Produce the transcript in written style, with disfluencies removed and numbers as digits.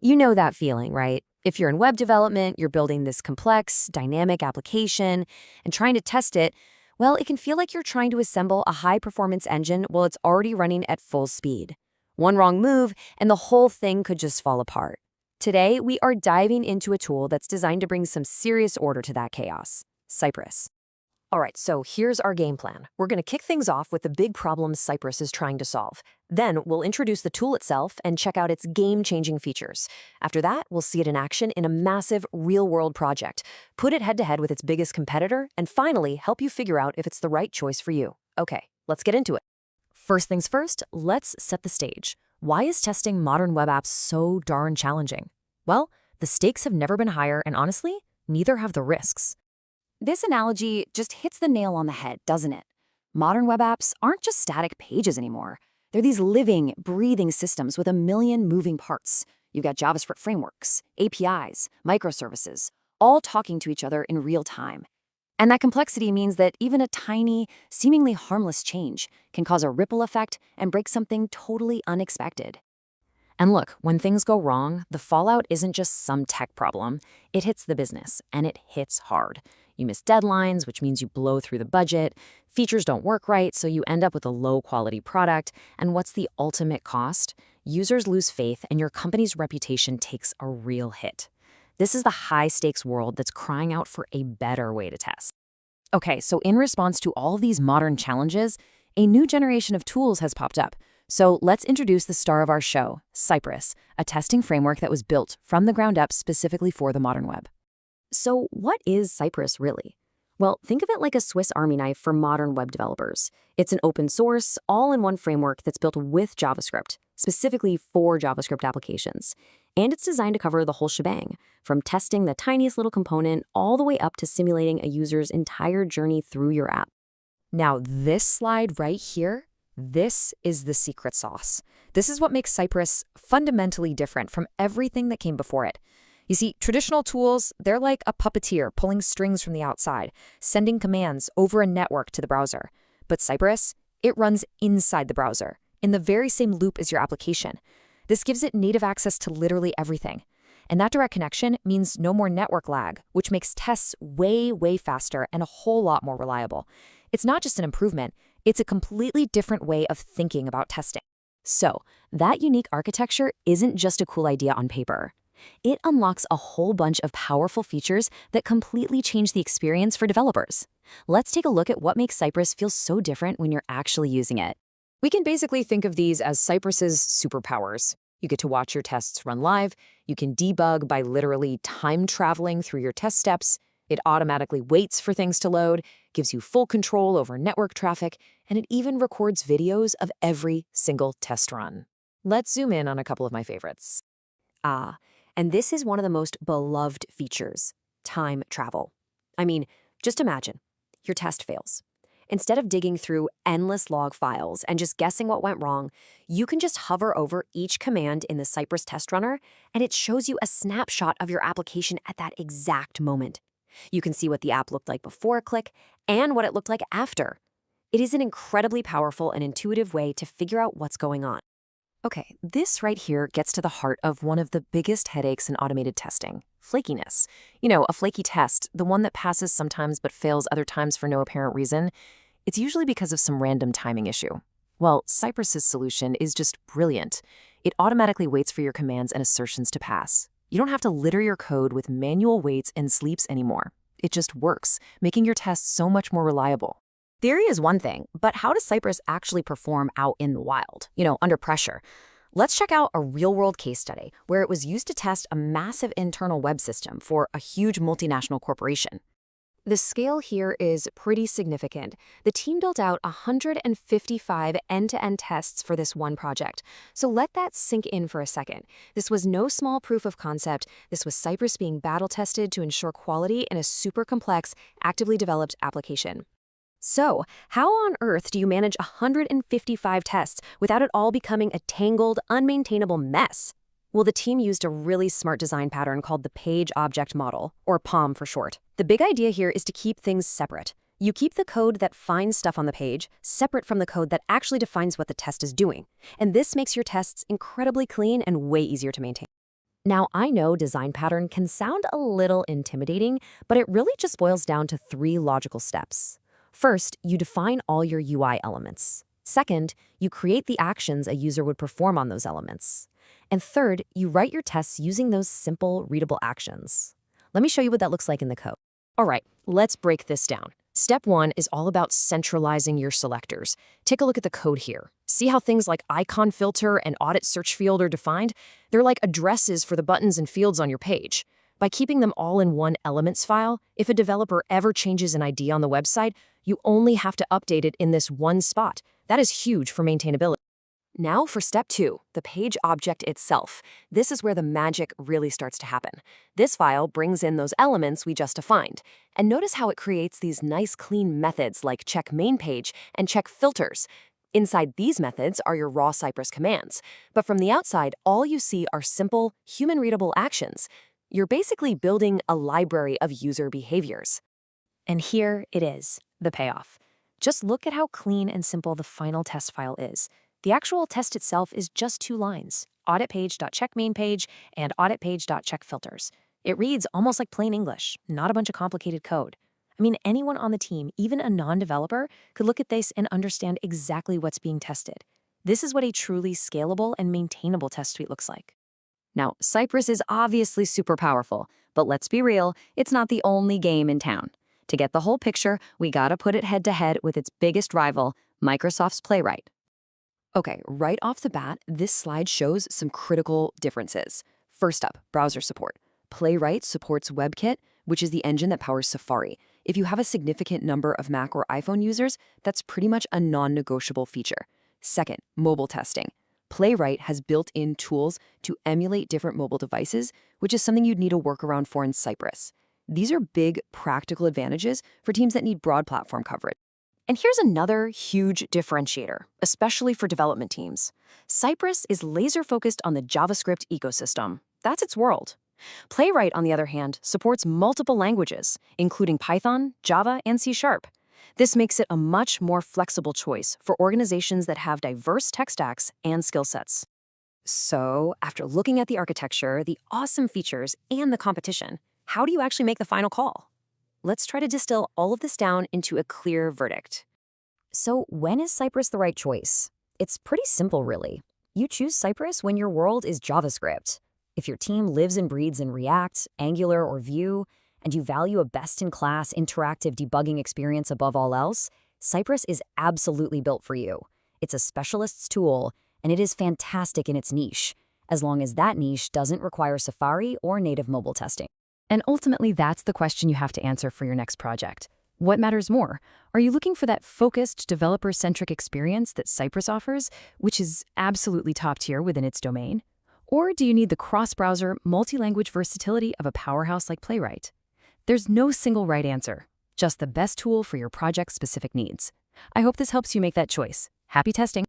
You know that feeling, right? If you're in web development, you're building this complex, dynamic application and trying to test it, well, it can feel like you're trying to assemble a high-performance engine while it's already running at full speed. One wrong move, and the whole thing could just fall apart. Today, we are diving into a tool that's designed to bring some serious order to that chaos, Cypress. All right, so here's our game plan. We're going to kick things off with the big problems Cypress is trying to solve. Then we'll introduce the tool itself and check out its game-changing features. After that, we'll see it in action in a massive, real-world project, put it head-to-head with its biggest competitor, and finally help you figure out if it's the right choice for you. Okay, let's get into it. First things first, let's set the stage. Why is testing modern web apps so darn challenging? Well, the stakes have never been higher, and honestly, neither have the risks. This analogy just hits the nail on the head, doesn't it? Modern web apps aren't just static pages anymore. They're these living, breathing systems with a million moving parts. You've got JavaScript frameworks, APIs, microservices, all talking to each other in real time. And that complexity means that even a tiny, seemingly harmless change can cause a ripple effect and break something totally unexpected. And look, when things go wrong, the fallout isn't just some tech problem. It hits the business, and it hits hard. You miss deadlines, which means you blow through the budget. Features don't work right, so you end up with a low-quality product. And what's the ultimate cost? Users lose faith, and your company's reputation takes a real hit. This is the high-stakes world that's crying out for a better way to test. Okay, so in response to all of these modern challenges, a new generation of tools has popped up. So let's introduce the star of our show, Cypress, a testing framework that was built from the ground up specifically for the modern web. So what is Cypress really? Well, think of it like a Swiss Army knife for modern web developers. It's an open source, all-in-one framework that's built with JavaScript, specifically for JavaScript applications. And it's designed to cover the whole shebang, from testing the tiniest little component all the way up to simulating a user's entire journey through your app. Now, this slide right here, this is the secret sauce. This is what makes Cypress fundamentally different from everything that came before it. You see, traditional tools, they're like a puppeteer pulling strings from the outside, sending commands over a network to the browser. But Cypress, it runs inside the browser, in the very same loop as your application. This gives it native access to literally everything. And that direct connection means no more network lag, which makes tests way, way faster and a whole lot more reliable. It's not just an improvement, it's a completely different way of thinking about testing. So, that unique architecture isn't just a cool idea on paper. It unlocks a whole bunch of powerful features that completely change the experience for developers. Let's take a look at what makes Cypress feel so different when you're actually using it. We can basically think of these as Cypress's superpowers. You get to watch your tests run live, you can debug by literally time traveling through your test steps, it automatically waits for things to load, gives you full control over network traffic, and it even records videos of every single test run. Let's zoom in on a couple of my favorites. And this is one of the most beloved features, time travel. I mean, just imagine, your test fails. Instead of digging through endless log files and just guessing what went wrong, you can just hover over each command in the Cypress test runner, and it shows you a snapshot of your application at that exact moment. You can see what the app looked like before a click and what it looked like after. It is an incredibly powerful and intuitive way to figure out what's going on. Okay, this right here gets to the heart of one of the biggest headaches in automated testing, flakiness. You know, a flaky test, the one that passes sometimes but fails other times for no apparent reason, it's usually because of some random timing issue. Well, Cypress's solution is just brilliant. It automatically waits for your commands and assertions to pass. You don't have to litter your code with manual waits and sleeps anymore. It just works, making your tests so much more reliable. Theory is one thing, but how does Cypress actually perform out in the wild, under pressure? Let's check out a real-world case study where it was used to test a massive internal web system for a huge multinational corporation. The scale here is pretty significant. The team built out 155 end-to-end tests for this one project. So let that sink in for a second. This was no small proof of concept. This was Cypress being battle-tested to ensure quality in a super complex, actively developed application. So, how on earth do you manage 155 tests without it all becoming a tangled, unmaintainable mess? Well, the team used a really smart design pattern called the Page Object Model, or POM for short. The big idea here is to keep things separate. You keep the code that finds stuff on the page separate from the code that actually defines what the test is doing. And this makes your tests incredibly clean and way easier to maintain. Now, I know design pattern can sound a little intimidating, but it really just boils down to 3 logical steps. First, you define all your UI elements. Second, you create the actions a user would perform on those elements. And third, you write your tests using those simple, readable actions. Let me show you what that looks like in the code. All right, let's break this down. Step 1 is all about centralizing your selectors. Take a look at the code here. See how things like icon filter and audit search field are defined? They're like addresses for the buttons and fields on your page. By keeping them all in one elements file, if a developer ever changes an ID on the website, you only have to update it in this one spot. That is huge for maintainability. Now for step 2, the page object itself. This is where the magic really starts to happen. This file brings in those elements we just defined. And notice how it creates these nice clean methods like check main page and check filters. Inside these methods are your raw Cypress commands. But from the outside, all you see are simple, human-readable actions. You're basically building a library of user behaviors. And here it is, the payoff. Just look at how clean and simple the final test file is. The actual test itself is just 2 lines, auditpage.checkMainPage and auditpage.checkFilters. It reads almost like plain English, not a bunch of complicated code. I mean, anyone on the team, even a non-developer, could look at this and understand exactly what's being tested. This is what a truly scalable and maintainable test suite looks like. Now, Cypress is obviously super powerful, but let's be real, it's not the only game in town. To get the whole picture, we gotta put it head-to-head with its biggest rival, Microsoft's Playwright. Okay, right off the bat, this slide shows some critical differences. First up, browser support. Playwright supports WebKit, which is the engine that powers Safari. If you have a significant number of Mac or iPhone users, that's pretty much a non-negotiable feature. Second, mobile testing. Playwright has built-in tools to emulate different mobile devices, which is something you'd need a workaround for in Cypress. These are big, practical advantages for teams that need broad platform coverage. And here's another huge differentiator, especially for development teams. Cypress is laser-focused on the JavaScript ecosystem. That's its world. Playwright, on the other hand, supports multiple languages, including Python, Java, and C#. This makes it a much more flexible choice for organizations that have diverse tech stacks and skill sets. So, after looking at the architecture, the awesome features, and the competition, how do you actually make the final call? Let's try to distill all of this down into a clear verdict. So when is Cypress the right choice? It's pretty simple, really. You choose Cypress when your world is JavaScript. If your team lives and breathes in React, Angular, or Vue, and you value a best-in-class interactive debugging experience above all else, Cypress is absolutely built for you. It's a specialist's tool, and it is fantastic in its niche, as long as that niche doesn't require Safari or native mobile testing. And ultimately, that's the question you have to answer for your next project. What matters more? Are you looking for that focused, developer-centric experience that Cypress offers, which is absolutely top tier within its domain? Or do you need the cross-browser, multi-language versatility of a powerhouse like Playwright? There's no single right answer, just the best tool for your project's specific needs. I hope this helps you make that choice. Happy testing!